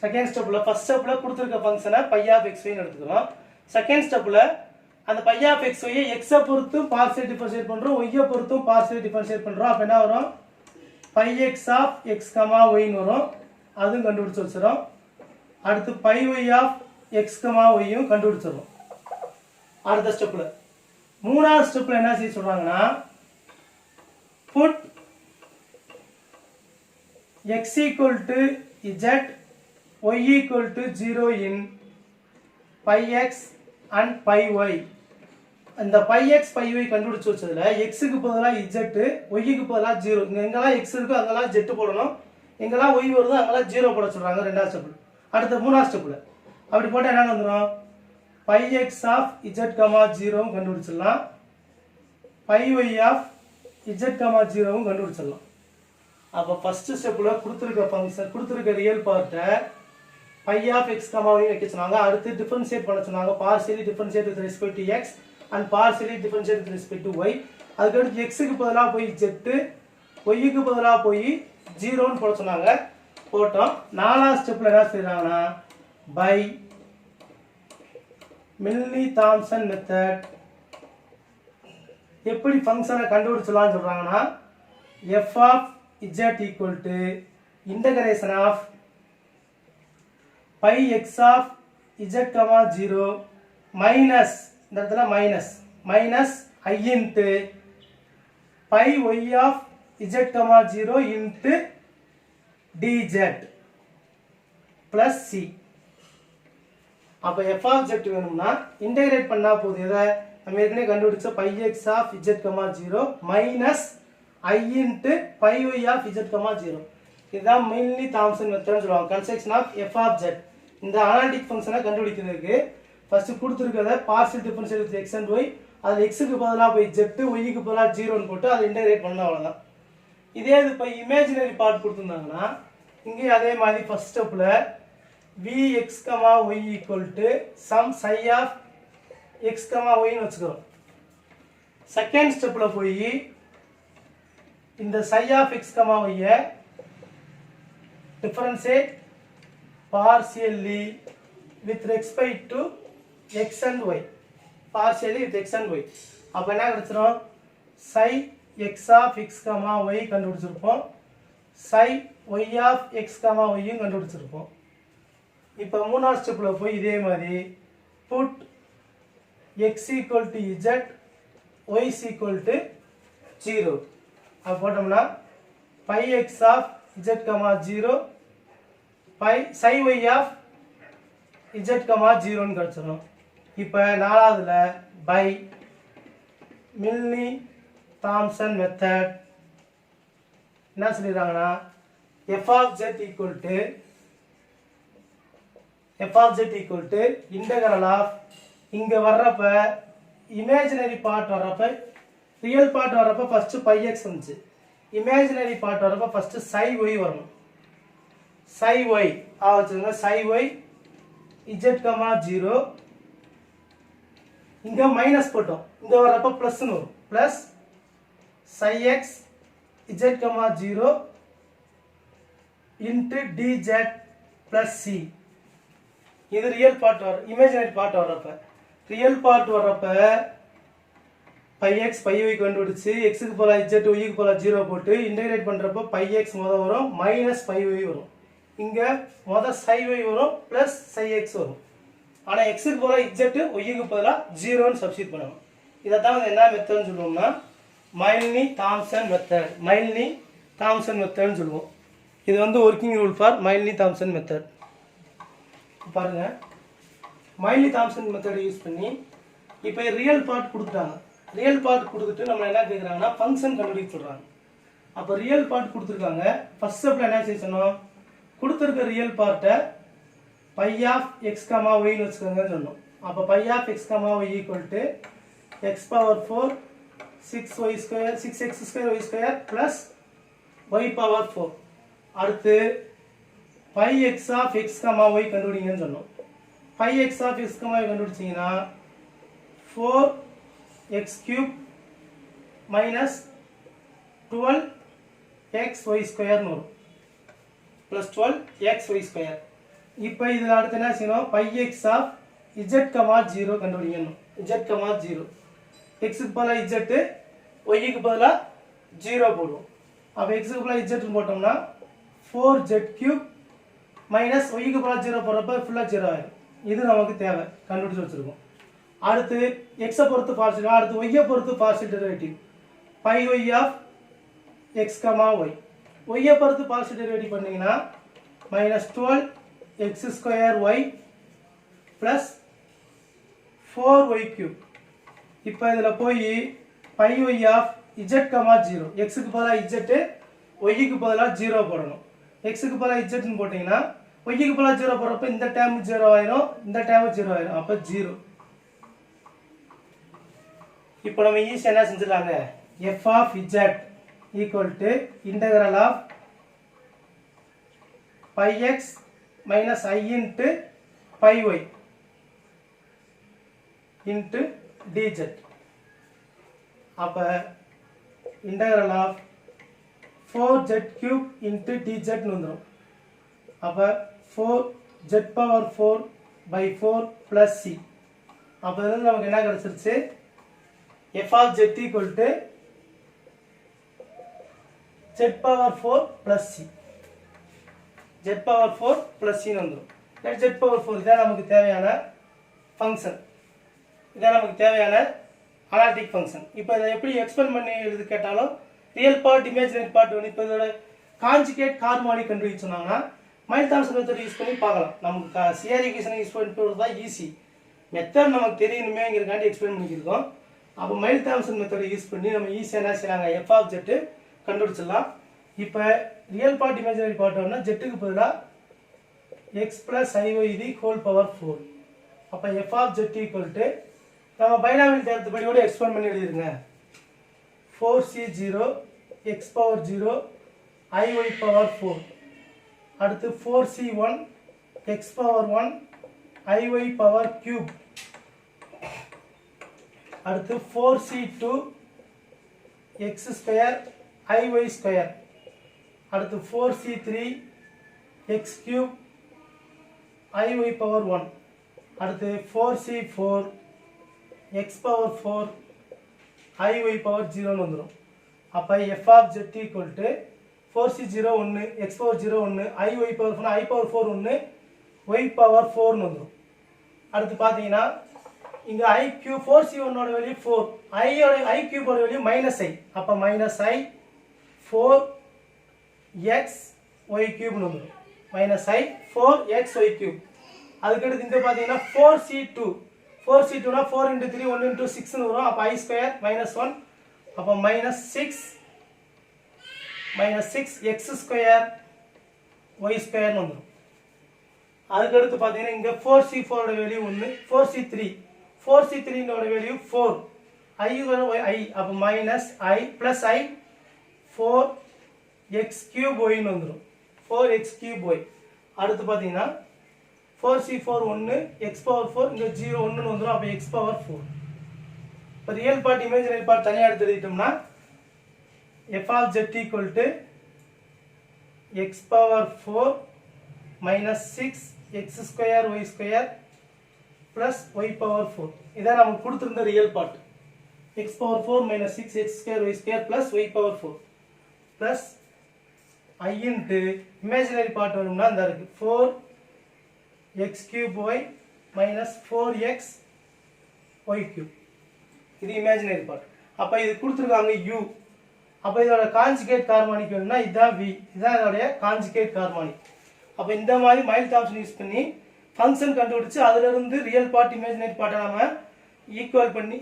[SPEAKER 1] Second ஸ்டெப்பில் ஃபர்ஸ்ட் ஸ்டெப்பில் கொடுத்துருக்க ஃபங்க்ஷனை phi of x, y ன்னு எடுத்துக்கிறோம். செகண்ட் ஸ்டெப்பில் அந்த phi of x, y எக்ஸை பொறுத்தும் பார்சியல் டிஃபரன்ஷியேட் பண்ணுறோம், ஒய்யை பொறுத்தும் பார்சியல் டிஃபரன்ஷியேட் பண்ணுறோம். அப்போ என்ன வரும் phi x of x, y ன்னு வரும். அதுவும் கண்டுபிடிச்சி வச்சிடும். அடுத்து phi y of x, yயும் கண்டுபிடிச்சிடும் அடுத்த ஸ்டெப்பில். மூணாவது ஸ்டெப்பில் என்ன செய்ய சொல்கிறாங்கன்னா put x equal to z, y equal to 0 in pi x and pi y. இந்த pi x pi y கண்டுபிடிச்சு வச்சதுல x க்கு பதிலா z, y க்கு பதிலா 0. எங்கெல்லாம் x இருக்கோ அங்கெல்லாம் z போடணும், எங்கெல்லாம் y வருதோ அங்கெல்லாம் 0 போட சொல்றாங்க ரெண்டாவது ஸ்டெப்ல. அடுத்து மூணாவது ஸ்டெப்ல அப்படி போட்டா என்ன வந்துரும் pi x of z, 0 கண்டுபிடிச்சிடலாம், pi y of z, 0 கண்டுபிடிச்சிடலாம். அப்போ ஃபர்ஸ்ட் ஸ்டெப்ல கொடுத்துருக்க ஃபங்க்ஷன் கொடுத்துருக்க ரியல் பார்ட்டை phi of x, y வைக்க சொன்னாங்க. அடுத்து டிஃபரன்ஷியேட் பண்ண சொன்னாங்க. Partially differentiate with respect to x and partially differentiate with respect to y. அதுக்கு x க்கு பதிலா போய் z, y க்கு பதிலா போய் 0 ன்னு போட சொன்னாங்க. போட்டோம். நாலாவது ஸ்டெப்ல என்ன செய்றாங்கன்னா by மில்னி தாம்சன் மெத்தட் எப்படி ஃபங்க்ஷனை கண்டுபிடிச்சலாம்னு சொல்றாங்கன்னா f of z equal to integration of pi x of z, 0 minus இந்த இடத்துல minus I into pi y of z, 0 into dz plus c. அப்போ f of z வேணும்னா இன்டெகிரேட் பண்ணா போதும். இதை நம்ம ஏற்கனவே கண்டுபிடிச்ச pi x of z, 0 minus I into pi y of z, 0. இதுதான் மெயின்லி தாம்சன் மெத்தட்னு சொல்லுவாங்க. Construction of f of z. இந்த அனாலிட்டிக் ஃபங்க்ஷனை கண்டுபிடிக்கிறதுக்கு ஃபர்ஸ்ட் கொடுத்துருக்கிறத partial differentiate with x and y, அதில் எக்ஸுக்கு பதிலாக போய் z, ஒய்க்கு பதிலாக 0ன்னு போட்டு அதை இன்டெகிரேட் பண்ண அவ்வளோதான். இதே இது இப்போ இமேஜினரி பார்ட் கொடுத்துருந்தாங்கன்னா இங்கேயும் அதே மாதிரி ஃபர்ஸ்ட் ஸ்டெப்பில் vx, y equal to some psi of x, y ன்னு வச்சுக்கிறோம். செகண்ட் ஸ்டெப்பில் போய் இந்த psi of x, y differentiate partially with respect to x and y. Partially with x and y. அப்போ என்ன கிடைச்சிரும்? psi x of x, y கண்டுபிடிச்சிருப்போம். psi y of x, y யும் கண்டுபிடிச்சிருப்போம். இப்போ மூணாவது ஸ்டெப்பில் போய் இதே மாதிரி put x equal to z, y is equal to 0. அப்போ போட்டோம்னா pi x of z, 0, pi psi y of z, 0 ன்னு கிடைச்சிரும். இப்போ நாலாவதுல by மில்னி தாம்சன் மெத்தட் என்ன சொல்லிடுறாங்கன்னா f of z equal to integral of இங்க வர்றப்ப இமேஜினரி பார்ட் வர்றப்ப real part வர்றப்ப ஃபர்ஸ்ட் pi x வந்துச்சு. இமேஜினரி பார்ட் வர்றப்ப ஃபர்ஸ்ட் psi y வரணும். psi y ஆச்சுங்க psi y z, 0 இங்க மைனஸ் போட்டோம். இங்க வரப்ப பிளஸ் னு வரும். Plus psi x z, 0 into dz plus c. இது ரியல் பார்ட் வர இமேஜினரி பார்ட் வரப்ப ரியல் பார்ட் வரப்ப pi x pi y கண்டுபிடிச்சு x க்கு பதிலா z, y க்கு பதிலா 0 போட்டு இன்டகிரேட் பண்றப்ப pi x முத வரும் மைனஸ் pi y வரும். இங்க முத psi y வரும் பிளஸ் psi x வரும். ஆனா x க்கு பதிலா z, y க்கு பதிலா 0 ன்னு சப்ஸ்டிட்யூட் பண்ணணும். இத தான் என்ன மெத்தட்னு சொல்லுவோம்னா மைல்னி தாம்சன் மெத்தட்னு சொல்லுவோம். இது வந்து working rule for Milne Thomson method. பாருங்க மைல்னி தாம்சன் மெத்தடை யூஸ் பண்ணி இப்போ ரியல் பார்ட் கொடுத்துட்டாங்க. ரியல் பார்ட் கொடுத்துட்டு நம்ம என்ன கேட்குறாங்கன்னா ஃபங்க்ஷன் கண்டுபிடிக்க சொல்கிறாங்க. அப்போ ரியல் பார்ட் கொடுத்துருக்காங்க. ஃபர்ஸ்ட் ஸ்டெப்பில் என்ன செய்யணும்? கொடுத்துருக்க ரியல் பார்ட்டை pi of x, y ன்னு வச்சுக்கோங்கன்னு சொன்னோம். அப்போ pi of x, y equal to x power 4 6y square 6x square y square plus y power 4. அடுத்து pi x of x, y கண்டுபிடிங்கன்னு சொன்னோம். pi x of x, y கண்டுபிடிச்சீங்கன்னா 4x cube minus 12xy square ன்னு வரும். plus 12xy square. இப்போ இதில் அடுத்து என்ன செய்யணும்? pi x of z, 0 கண்டுபிடிக்கணும். z, 0 x க்கு பதிலாக z, y க்கு பதிலாக 0 போடுவோம். அப்போ x க்கு பதிலாக z போட்டோம்னா 4z cube minus y க்கு பதிலாக 0 போடுறப்ப ஃபுல்லாக 0 ஆயிடும். இது நமக்கு தேவை, கண்டுபிடிச்சு வச்சிருக்கோம். அடுத்து x பொறுத்து பார்ஷியல், அடுத்து y பொறுத்து partial derivative pi y of x, y பொறுத்து பார்ஷியல் டெரிவேட்டிவ் பண்ணீங்கன்னா minus 12x square y plus 4y cube. இப்போ இதில் போய் pi y of z, 0 x க்கு பதிலாக z, y க்கு பதிலாக 0 போடணும். x க்கு பதிலாக z ன்னு போட்டிங்கன்னா y க்கு பதிலாக 0 போடுறப்ப இந்த டேர்ம் 0 ஆயிரும், இந்த டேர்ம் 0 ஆயிரும். அப்போ 0. இப்போ நம்ம ஈஸியாக என்ன செஞ்சிடலாங்க? f of z equal to integral of pi x minus I into pi y into dz. அப்போ integral of 4z cube into dz ன்னு வந்துடும். அப்போ 4z power 4 by 4 plus c. அப்போ இதில் நமக்கு என்ன கிடைச்சிருச்சு? f of z equal to z power 4 plus c. z power 4 plus c ன்னு வந்துடும். z power 4 இதான் நமக்கு தேவையான ஃபங்க்ஷன், இதான் நமக்கு தேவையான அனாலிட்டிக் ஃபங்க்ஷன். இப்போ இதை எப்படி எக்ஸ்பிளைன் பண்ணி எழுதி கேட்டாலும் ரியல் பார்ட் இமேஜினரி பார்ட் வந்து இப்போ இதோட கான்ஜுகேட் ஹார்மோனிக் கண்டுபிடிச்சு சொன்னாங்கன்னா மைல் தாம்சன் மெத்தட் யூஸ் பண்ணி பார்க்கலாம். நமக்கு சிஆர் ஈக்குவேஷனை யூஸ் பண்ணிட்டு தான் ஈஸி. மெத்தட் நமக்கு தெரியணுமேங்கிறக்காண்டி எக்ஸ்பிளைன் பண்ணியிருக்கோம். அப்போ மைல் தாம்சன் மெத்தடை யூஸ் பண்ணி நம்ம ஈஸியாக என்ன செய்யலாங்க? எஃப் ஆஃப் ஜெட்டு கண்டுபிடிச்சிடலாம். இப்போ ரியல் பார்ட் இமேஜினரி பார்ட் வேணும்னா ஜெட்டுக்கு பதிலாக x plus i y the whole power 4. அப்போ f of z equal to நம்ம பைனாமியல் தேற்றப்படியோட எக்ஸ்பேண்ட் பண்ணி எழுதிருங்க. 4c0 x power 0 iy power 4. அடுத்து 4c1 x power 1 iy power cube அடுத்து 4c2 x square iy square அடுத்து 4c3 x cube iy power 1 அடுத்து 4c4 x power 4 iy power 0 ன்னு வந்துரும். அப்ப f of z equal to 4c0 1 x power 0 1 iy power 4 I power 4 1 y power 4 ன்னு வந்துரும். அடுத்து பாத்தீங்கன்னா இங்க i cube 4c1 ஓட வேல்யூ 4 i ஓட i cube ஓட வேல்யூ -i அப்ப -i 4x y cube ன்னு வந்துரும். -i 4x y cube. அதுக்கு அடுத்து இங்க பாத்தீங்கன்னா 4c2 னா 4 into 3 1 into 6 ன்னு வரும். அப்ப i square -1 அப்ப -6 x square y square ன்னு வந்துரும். அதுக்கு அடுத்து பாத்தீங்கன்னா இங்க 4c4 ஓட வேல்யூ 1 4c3 ஓட வேல்யூ 4 i i அப்ப -i plus i 4x cube y ன்னு வந்துரும். 4x cube y. அடுத்து பாத்தீங்கன்னா 4c4 1 x power 4 இங்க 0 1 ன்னு வந்துரும். அப்ப x power 4. இப்ப ரியல் பார்ட் இமேஜினரி பார்ட் தனியா எடுத்து எழுதிட்டோம்னா f of z equal to x power 4 minus 6 x square y square plus y power 4. இதான் நமக்கு கொடுத்திருந்த real part. x power 4 minus 6 x square y square plus y power 4 plus I into imaginary part வரும்னா இந்த இருக்கு 4 x cube y minus 4x y cube. இது imaginary part. அப்ப இது கொடுத்திருக்காங்க u. அப்ப இதோட கான்ஜுகேட் ஹார்மோனிக் வேணும்னா இதான் v. இதான் இதோட கான்ஜுகேட் ஹார்மோனிக். அப்ப இந்த மாதிரி மைல் தாம்சன் யூஸ் பண்ணி ஃபங்க்ஷன் கண்டுபிடிச்சு அதில இருந்து ரியல் பார்ட் இமேஜினரி பார்ட்டை நாம ஈக்குவல் பண்ணி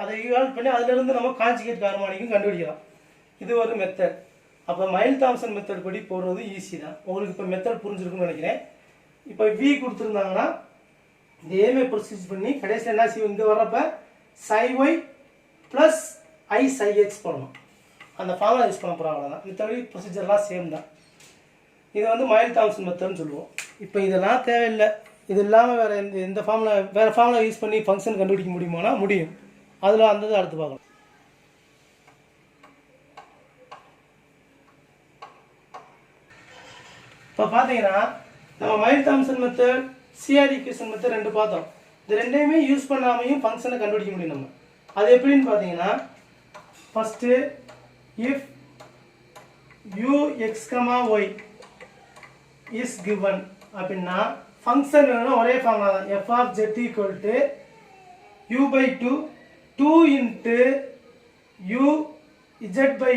[SPEAKER 1] அதை ஈக்குவல் பண்ணி அதில இருந்து நம்ம கான்ஜுகேட் ஹார்மோனிக்கும் கண்டுபிடிக்கலாம். இது ஒரு மெத்தட். அப்ப மைல் தாம்சன் மெத்தட் படி போடுறது ஈஸி தான். உங்களுக்கு இப்ப மெத்தட் புரிஞ்சிருக்கும்னு நினைக்கிறேன். இப்ப v கொடுத்திருந்தாங்கன்னா இதேமே ப்ரொசீஜர் பண்ணி கடைசில என்ன செய்வோம் இங்க வரப்ப psi y plus I psi x பண்ணணும். அந்த ஃபார்முலா யூஸ் பண்ண போறோம் அவ்வளவுதான். மித்தபடி ப்ரொசீஜர்லாம் சேம் தான். இது வந்து மைல் தாம்சன் மெத்தட்னு சொல்லுவோம். இப்போ இதெல்லாம் தேவையில்லை. இது இல்லாமல் வேற எந்த ஃபார்முலா வேற ஃபார்முலா யூஸ் பண்ணி ஃபங்க்ஷன் கண்டுபிடிக்க முடியுமானா முடியும். அதில் அந்த அடுத்து பார்க்கலாம். இப்போ பார்த்தீங்கன்னா நம்ம Milne Thomson method CR equation method ரெண்டு பார்த்தோம். இது ரெண்டையுமே யூஸ் பண்ணாமையும் ஃபங்க்ஷனை கண்டுபிடிக்க முடியும் நம்ம. அது எப்படின்னு பார்த்தீங்கன்னா first if ux, y is given அப்படின்னா ஃபங்க்ஷன் வேணும்னா ஒரே ஃபார்முலா தான். f of z equal to u by 2 into u z by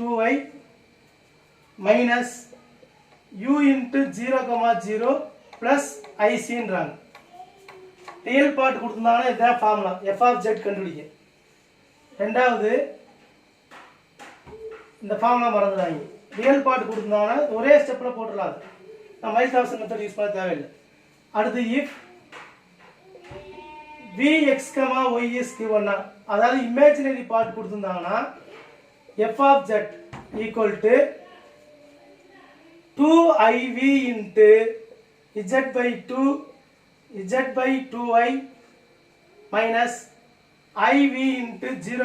[SPEAKER 1] 2y minus u into 0, 0 plus ic ன்றாங்க. Real part கொடுத்திருந்தாங்கன்னா இதான் ஃபார்முலா f of z கண்டுபிடிக்க. ரெண்டாவது இந்த formula மறந்துடாதீங்க. Real part கொடுத்திருந்தாங்கன்னா ஒரே ஸ்டெப்ல போட்டுடலாம். நான் மைல் தாம்சன் மெத்தட் யூஸ் பண்ண தேவையில்லை. அடுத்து if vx, y is given அதாவது இமேஜினரி பார்ட் கொடுத்திருந்தாங்கன்னா f of z equal to 2iv into z by 2y minus iv into 0,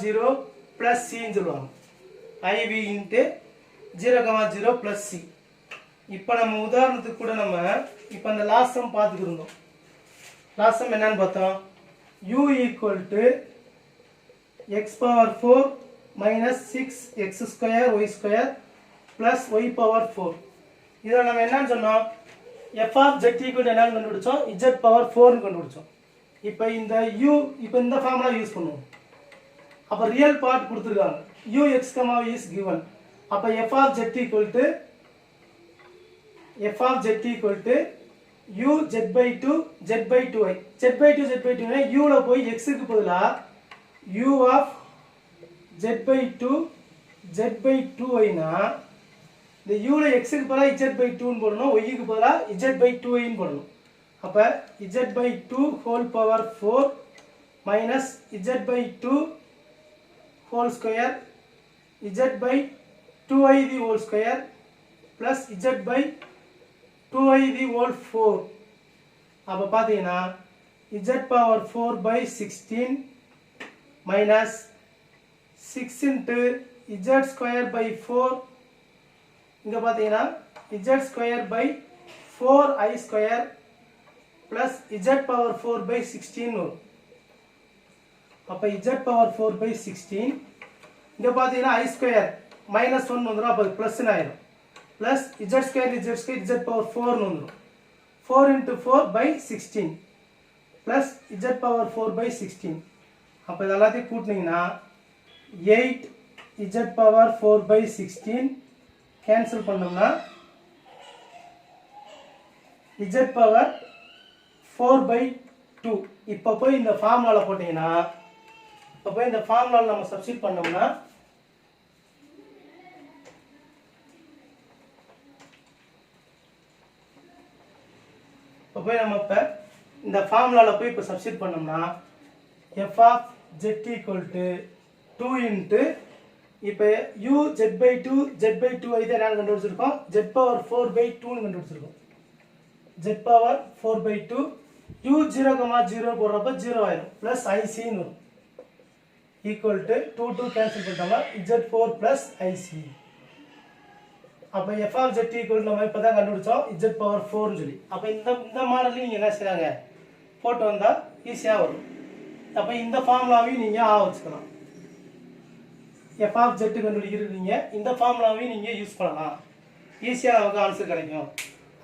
[SPEAKER 1] 0 plus c ன்னு சொல்லுவாங்க. iv into 0, 0 plus c. இப்போ நம்ம உதாரணத்துக்கு கூட நம்ம இப்போ அந்த லாஸ்ட் சம் பார்த்துட்டு இருந்தோம். லாஸ்ட் சம் என்னன்னு பார்த்தோம் u equal to x power 4 minus 6x square y square plus y power 4. இதில் நம்ம என்னன்னு சொன்னோம் f of z equal to என்னன்னு கண்டுபிடிச்சோம் z power 4 ன்னு கண்டுபிடிச்சோம். இப்போ இந்த u இப்போ இந்த ஃபார்முலா யூஸ் பண்ணுவோம். அப்போ ரியல் பார்ட் கொடுத்துருக்காங்க ux, y is given. அப்போ f of z equal to u z by 2 z by 2i z by 2 னா u ல போய் x க்கு பதிலா u of z by 2 z by 2i னா இந்த u ல x க்கு பதிலா z by 2 ன்னு போடணும், y க்கு பதிலா z by 2i ன்னு போடணும். அப்ப z by 2 whole power 4 minus z by 2 whole square z by 2i the whole square plus z by 2i the whole 4 அப்போ பார்த்தீங்கன்னா z power 4 by 16 minus 6 into z square by 4 இங்கே பார்த்தீங்கன்னா z square by 4i square plus z power 4 by 16 வரும். அப்போ z power 4 by 16 இங்கே பார்த்தீங்கன்னா i square minus 1 வந்துடும். அப்போ ப்ளஸ்ன்னு ஆயிடும். plus z square z power 4 வந்துடும். 4 into 4 by 16 plus z power 4 by 16 அப்போ இது எல்லாத்தையும் கூட்டினீங்கன்னா 8 z power 4 by 16 கேன்சல் பண்ணோம்னா z power 4 by 2. இப்போ போய் இந்த ஃபார்முலாவில் போட்டிங்கன்னா இப்போ போய் இந்த ஃபார்முலாவில் நம்ம சப்ஸ்டிட் பண்ணோம்னா இப்போ போய் நம்ம இப்போ இந்த ஃபார்முலாவில் போய் இப்போ சப்ஸ்டிட் பண்ணோம்னா f of z equal to 2 into இப்போ u z by 2 இதை நான் கண்டுபிடிச்சிருக்கோம். z power 4 by 2 கண்டுபிடிச்சிருக்கோம். z power 4 by 2 u 0,0 போடுறப்ப 0 ஆயிடும் plus ic ன்னு வரும் equal to 2 கேன்சல் பண்ணிட்டோம்னா z4 plus ic. அப்போ f of z equal to நம்ம இப்போ தான் கண்டுபிடிச்சோம் z power 4 சொல்லி. அப்போ இந்த மாடலையும் நீங்கள் என்ன செய்கிறாங்க போட்டு வந்தால் ஈஸியாக வரும். அப்போ இந்த ஃபார்முலாவையும் நீங்கள் வச்சுக்கலாம். f of z கண்டுபிடிக்கிறீங்க இந்த ஃபார்முலாவையும் நீங்கள் யூஸ் பண்ணலாம். ஈஸியாக நமக்கு ஆன்சர் கிடைக்கும்.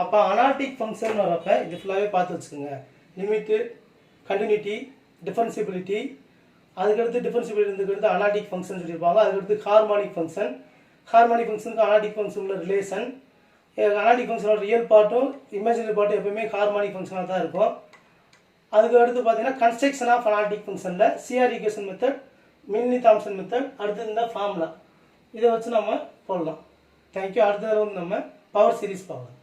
[SPEAKER 1] அப்போ அனாலிட்டிக் ஃபங்க்ஷன் வரப்ப இது ஃபுல்லாகவே பார்த்து வச்சுக்கோங்க. லிமிட்டு, கண்டினியூட்டி, டிஃபரன்சிபிலிட்டி, அதுக்கடுத்து டிஃபரன்சிபிலிட்டி அனாலிட்டிக் ஃபங்க்ஷன் சொல்லியிருப்பாங்க. அதுக்கடுத்து ஹார்மோனிக் ஃபங்க்ஷன், ஹார்மோனிக் ஃபங்க்ஷனுக்கு அனாலிட்டிக் ஃபங்க்ஷன் உள்ள ரிலேஷன், அனாலிட்டிக் ஃபங்க்ஷனோட ரியல் பார்ட்டும் இமேஜினரி பார்ட்டும் எப்பவுமே ஹார்மோனிக் ஃபங்க்ஷனாக தான் இருக்கும். அதுக்கு அடுத்து பார்த்தீங்கன்னா கன்ஸ்ட்ரக்ஷன் ஆஃப் அனாலிட்டிக் ஃபங்க்ஷனில் CR equation method, Milne Thomson method, அடுத்து இந்த ஃபார்முலா இதை வச்சு நம்ம போடலாம். தேங்க்யூ. அடுத்த தடவை நம்ம பவர் சீரிஸ் பார்க்கலாம்.